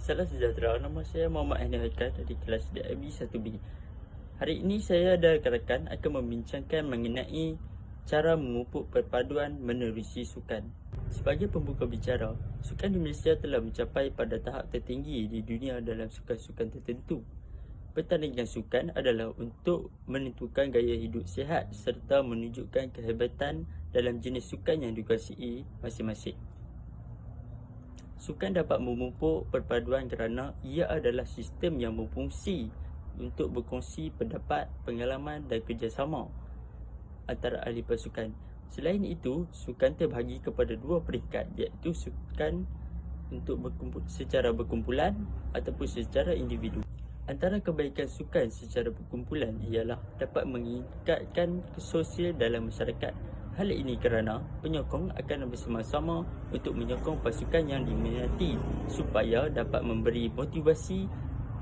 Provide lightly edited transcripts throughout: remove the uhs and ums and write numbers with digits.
Salam sejahtera, nama saya Muhammad Aini Haikal dari kelas DIB 1B. Hari ini saya dan rakan-rakan akan membincangkan mengenai cara memupuk perpaduan menerusi sukan. Sebagai pembuka bicara, sukan di Malaysia telah mencapai pada tahap tertinggi di dunia dalam sukan-sukan tertentu. Pertandingan sukan adalah untuk menentukan gaya hidup sihat serta menunjukkan kehebatan dalam jenis sukan yang dikuasai masing-masing. Sukan dapat memupuk perpaduan kerana ia adalah sistem yang berfungsi untuk berkongsi pendapat, pengalaman dan kerjasama antara ahli pasukan. Selain itu, sukan terbahagi kepada dua peringkat, iaitu sukan untuk secara berkumpulan ataupun secara individu. Antara kebaikan sukan secara berkumpulan ialah dapat meningkatkan sosial dalam masyarakat. Hal ini kerana penyokong akan bersama-sama untuk menyokong pasukan yang diminati supaya dapat memberi motivasi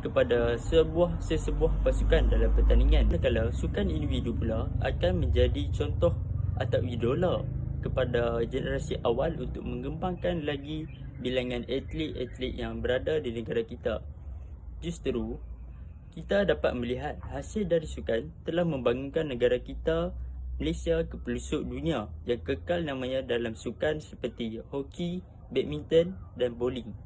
kepada sesebuah pasukan dalam pertandingan. Manakala sukan individu pula akan menjadi contoh atau idola kepada generasi awal untuk mengembangkan lagi bilangan atlet-atlet yang berada di negara kita. Justru, kita dapat melihat hasil dari sukan telah membangunkan negara kita Malaysia ke pelosok dunia yang kekal namanya dalam sukan seperti hoki, badminton dan bowling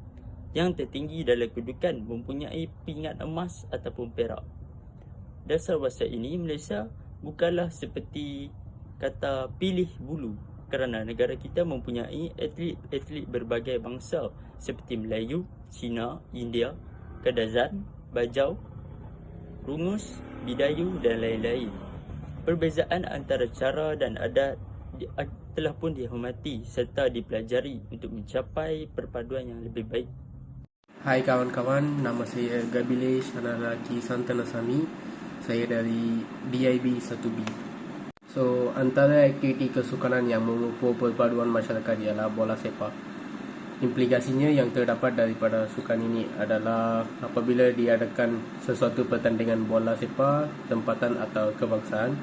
yang tertinggi dalam kedudukan mempunyai pingat emas ataupun perak. Dasar bahasa ini, Malaysia bukanlah seperti kata pilih bulu kerana negara kita mempunyai atlet-atlet berbagai bangsa seperti Melayu, Cina, India, Kadazan, Bajau, Rungus, Bidayu dan lain-lain. Perbezaan antara cara dan adat telah pun dihormati serta dipelajari untuk mencapai perpaduan yang lebih baik. Hai kawan-kawan, nama saya Gabile Shanaraki Santanasami. Saya dari DIB 1B. So, antara aktiviti kesukanan yang memupuk perpaduan masyarakat ialah bola sepak. Implikasinya yang terdapat daripada sukan ini adalah apabila diadakan sesuatu pertandingan bola sepak, tempatan atau kebangsaan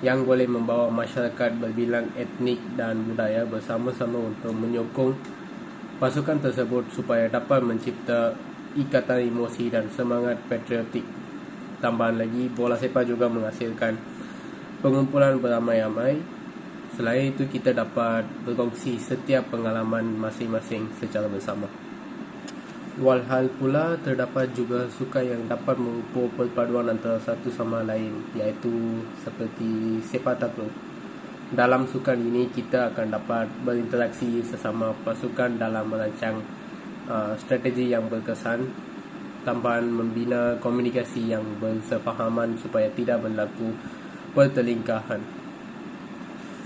yang boleh membawa masyarakat berbilang etnik dan budaya bersama-sama untuk menyokong pasukan tersebut supaya dapat mencipta ikatan emosi dan semangat patriotik. Tambahan lagi, bola sepak juga menghasilkan pengumpulan beramai-ramai. Selain itu, kita dapat berkongsi setiap pengalaman masing-masing secara bersama. Walhal pula, terdapat juga sukan yang dapat memupuk perpaduan antara satu sama lain, iaitu seperti sepak takraw. Dalam sukan ini, kita akan dapat berinteraksi sesama pasukan dalam merancang strategi yang berkesan, tambahan membina komunikasi yang bersefahaman supaya tidak berlaku pertelingkahan.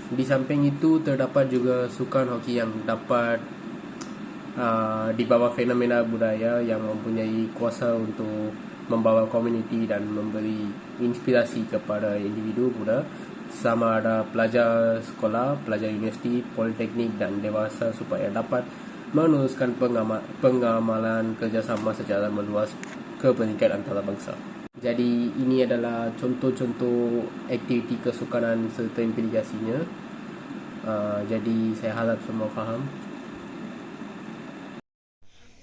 Di samping itu, terdapat juga sukan hoki yang dapat di bawah fenomena budaya yang mempunyai kuasa untuk membawa komuniti dan memberi inspirasi kepada individu muda, sama ada pelajar sekolah, pelajar universiti, politeknik dan dewasa supaya dapat meneruskan pengamalan kerjasama secara meluas ke peringkat antarabangsa. Jadi ini adalah contoh-contoh aktiviti kesukanan serta implikasinya. Jadi saya harap semua faham.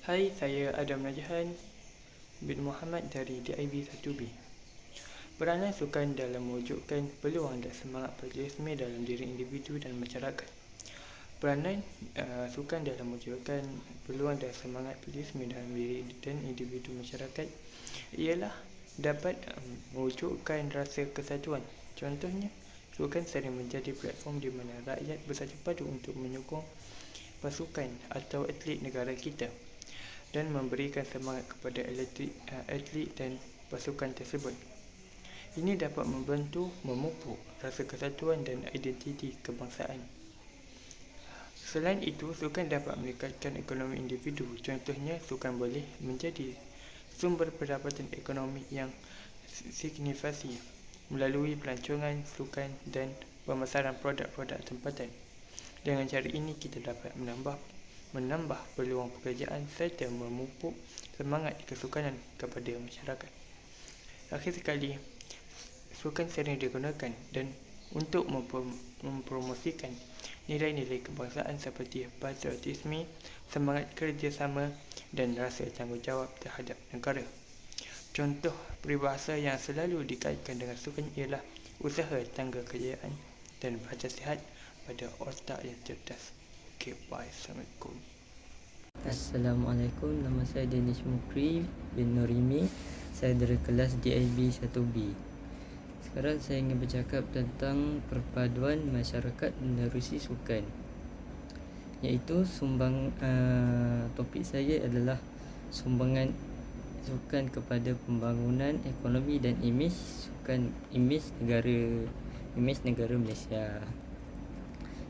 Hai, saya Adam Najahan bin Muhammad dari DIB 1B. Peranan sukan dalam mewujudkan peluang dan semangat patriotisme dalam diri individu dan masyarakat. Peranan sukan dalam mewujudkan peluang dan semangat patriotisme dalam diri dan individu masyarakat ialah dapat mewujudkan rasa kesatuan. Contohnya, sukan sering menjadi platform di mana rakyat bersatu padu untuk menyokong pasukan atau atlet negara kita dan memberikan semangat kepada atlet dan pasukan tersebut. Ini dapat membantu memupuk rasa kesatuan dan identiti kebangsaan. Selain itu, sukan dapat meningkatkan ekonomi individu. Contohnya, sukan boleh menjadi sumber pendapatan ekonomi yang signifikan melalui pelancongan sukan dan pemasaran produk-produk tempatan. Dengan cara ini, kita dapat menambah peluang pekerjaan serta memupuk semangat kesukanan kepada masyarakat. Akhir sekali, sukan sering digunakan dan untuk mempromosikan nilai-nilai kebangsaan seperti patriotisme, semangat kerjasama dan rasa tanggungjawab terhadap negara. Contoh peribahasa yang selalu dikaitkan dengan sukan ialah usaha tangga kejayaan dan badan sihat pada otak yang cerdas. Okay, bye. Assalamualaikum. Assalamualaikum, nama saya Danish Mukri bin Nurimi. Saya dari kelas DIB 1B. Sekarang saya ingin bercakap tentang perpaduan masyarakat menerusi sukan, iaitu topik saya adalah sumbangan sukan kepada pembangunan ekonomi dan imej negara Malaysia.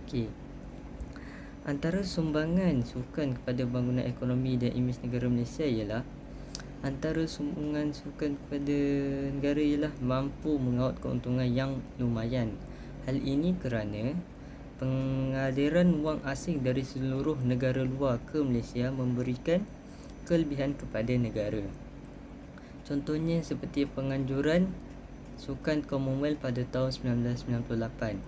Okey. Antara sumbangan sukan kepada pembangunan ekonomi dan imej negara Malaysia ialah mampu mengawet keuntungan yang lumayan. Hal ini kerana pengaliran wang asing dari seluruh negara luar ke Malaysia memberikan kelebihan kepada negara. Contohnya seperti penganjuran Sukan Commonwealth pada tahun 1998.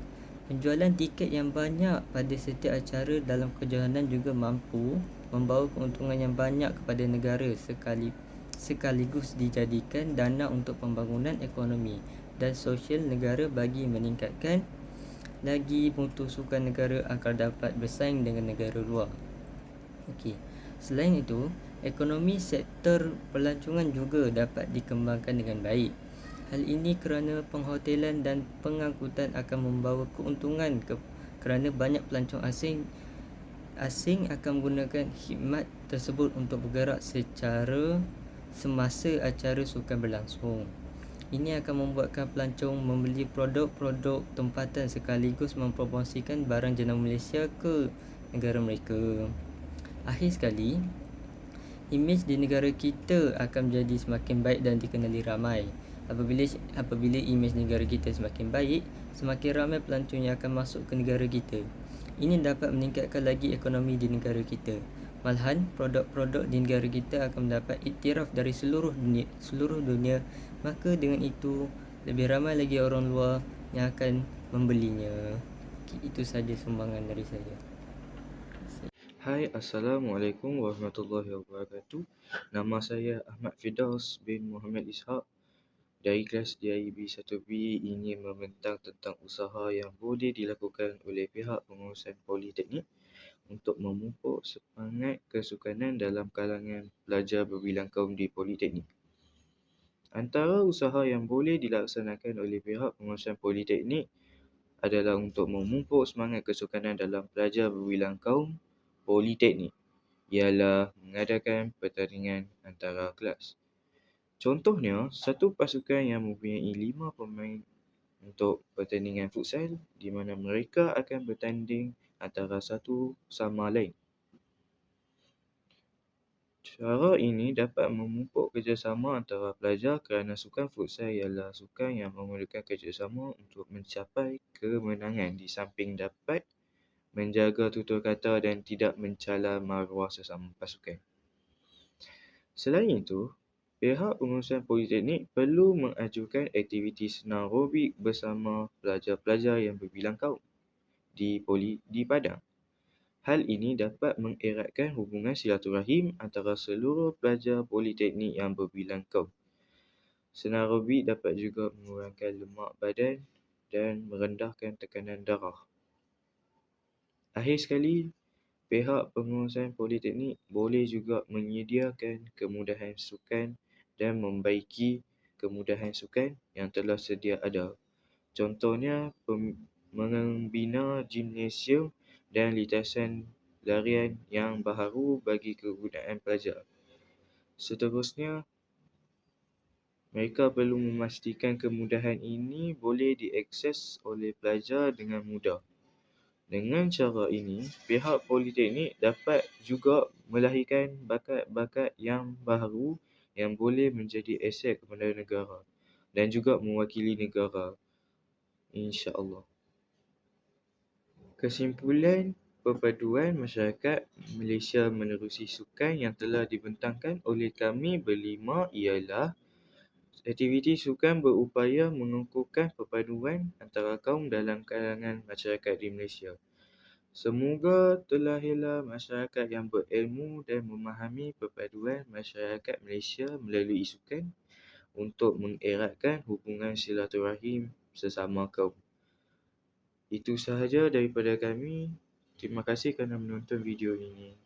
Penjualan tiket yang banyak pada setiap acara dalam kejohanan juga mampu membawa keuntungan yang banyak kepada negara sekaligus dijadikan dana untuk pembangunan ekonomi dan sosial negara bagi meningkatkan lagi mutu sukan negara agar dapat bersaing dengan negara luar. Okey. Selain itu, ekonomi sektor pelancongan juga dapat dikembangkan dengan baik. Hal ini kerana penghotelan dan pengangkutan akan membawa keuntungan kerana banyak pelancong asing akan menggunakan khidmat tersebut untuk bergerak secara semasa acara sukan berlangsung. Ini akan membuatkan pelancong membeli produk-produk tempatan sekaligus mempromosikan barang jenama Malaysia ke negara mereka. Akhir sekali, imej di negara kita akan menjadi semakin baik dan dikenali ramai. Apabila imej negara kita semakin baik, semakin ramai pelancong yang akan masuk ke negara kita. Ini dapat meningkatkan lagi ekonomi di negara kita. Malahan, produk-produk di negara kita akan mendapat iktiraf dari seluruh dunia. Maka dengan itu, lebih ramai lagi orang luar yang akan membelinya. Itu sahaja sumbangan dari saya. Hai, Assalamualaikum warahmatullahi wabarakatuh. Nama saya Ahmad Firdaus bin Muhammad Ishaq dari kelas DIB 1B ingin membentang tentang usaha yang boleh dilakukan oleh pihak pengurusan politeknik untuk memupuk semangat kesukanan dalam kalangan pelajar berbilang kaum di politeknik. Antara usaha yang boleh dilaksanakan oleh pihak pengurusan politeknik adalah untuk memupuk semangat kesukanan dalam pelajar berbilang kaum politeknik, ialah mengadakan pertandingan antara kelas. Contohnya, satu pasukan yang mempunyai 5 pemain untuk pertandingan futsal di mana mereka akan bertanding antara satu sama lain. Cara ini dapat memupuk kerjasama antara pelajar kerana sukan futsal ialah sukan yang memerlukan kerjasama untuk mencapai kemenangan di samping dapat menjaga tutur kata dan tidak mencela maruah sesama pasukan. Selain itu, pihak pengurusan politeknik perlu mengajukan aktiviti senam aerobik bersama pelajar-pelajar yang berbilang kaum di Padang. Hal ini dapat mengeratkan hubungan silaturahim antara seluruh pelajar politeknik yang berbilang kaum. Senam aerobik dapat juga mengurangkan lemak badan dan merendahkan tekanan darah. Akhir sekali, pihak pengurusan politeknik boleh juga menyediakan kemudahan sukan dan membaiki kemudahan sukan yang telah sedia ada. Contohnya, membina gimnasium dan lintasan larian yang baharu bagi kegunaan pelajar. Seterusnya, mereka perlu memastikan kemudahan ini boleh diakses oleh pelajar dengan mudah. Dengan cara ini, pihak politeknik dapat juga melahirkan bakat-bakat yang baharu yang boleh menjadi aset kepada negara dan juga mewakili negara, insya-Allah. Kesimpulan, perpaduan masyarakat Malaysia menerusi sukan yang telah dibentangkan oleh kami berlima ialah aktiviti sukan berupaya mengukuhkan perpaduan antara kaum dalam kalangan masyarakat di Malaysia. Semoga terlahirlah masyarakat yang berilmu dan memahami perpaduan masyarakat Malaysia melalui sukan untuk mengeratkan hubungan silaturahim sesama kaum. Itu sahaja daripada kami. Terima kasih kerana menonton video ini.